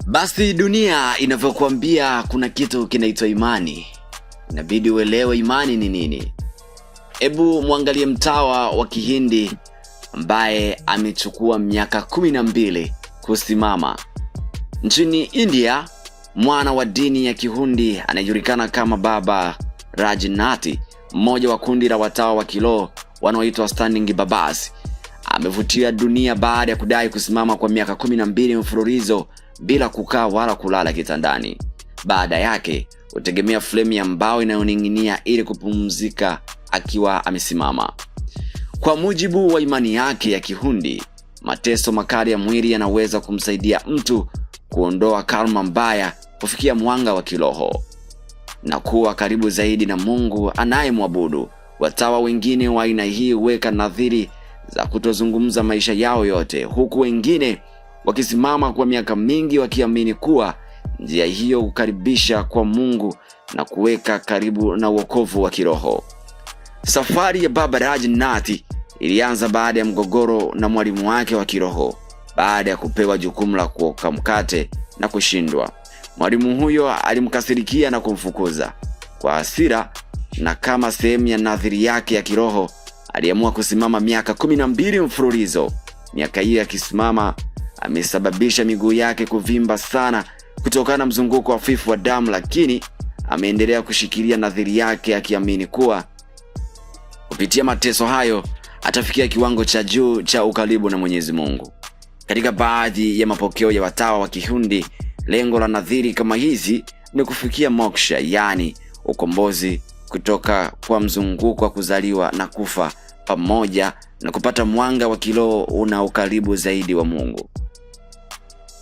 Basi dunia inavyokuambia kuna kitu kinaitwa imani, inabidi uelewe imani ni nini. Hebu muangalie mtawa wa Kihindi ambaye amechukua miaka 12 kusimama. Nchini India, mwana wa dini ya Kihindi anajulikana kama Baba Rajnath, mmoja wa kundi la watawa wa kiroho wanaoitwa Standing Babas, amevutia dunia baada ya kudai kusimama kwa miaka 12 mfululizo bila kukaa wala kulala kitandani. Baada yake hutegemea fremu ya mbao inayoning'inia ili kupumzika akiwa amesimama. Kwa mujibu wa imani yake ya Kihindi, mateso makali ya mwili yanaweza kumsaidia mtu kuondoa karma mbaya, kufikia mwanga wa kiroho na kuwa karibu zaidi na Mungu anayemwabudu. Watawa wengine wa aina hii huweka nadhiri za kutozungumza maisha yao yote, huku wengine wakisimama kwa miaka mingi wakiamini kuwa njia hiyo hukaribisha kwa Mungu na kuweka karibu na wokovu wa kiroho. Safari ya Baba Rajnath ilianza baada ya mgogoro na mwalimu wake wa kiroho. Baada ya kupewa jukumu la kuoka mkate na kushindwa, mwalimu huyo alimkasirikia na kumfukuza. Kwa hasira na kama sehemu ya nadhiri yake ya kiroho, aliamua kusimama miaka 12 mfululizo. Miaka hiyo akisimama amesababisha miguu yake kuvimba sana kutokana na mzunguko hafifu wa damu, lakini ameendelea kushikilia nadhiri yake akiamini kuwa kupitia mateso hayo atafikia kiwango cha juu cha ukaribu na Mwenyezi Mungu. Katika baadhi ya mapokeo ya watawa wa Kihindi, lengo la nadhiri kama hizi ni kufikia moksha, yani ukombozi kutoka kwa mzunguko wa kuzaliwa na kufa, pamoja na kupata mwanga wa kiroho una ukaribu zaidi wa Mungu.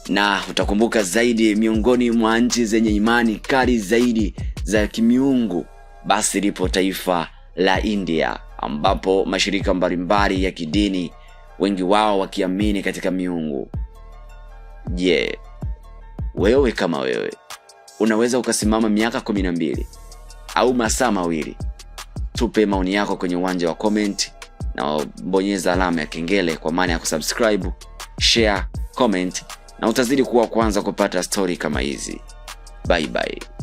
Na utakumbuka zaidi, miongoni mwa nchi zenye imani kali zaidi za kimiungu, basi lipo taifa la India, ambapo mashirika mbalimbali ya kidini, wengi wao wakiamini katika miungu. Je, wewe kama wewe unaweza ukasimama miaka 12 au masaa mawili? Tupe maoni yako kwenye uwanja wa comment na bonyeza alama ya kengele kwa maana ya kusubscribe, share, comment, na utazidi kuwa kwanza kupata story kama hizi. Bye bye.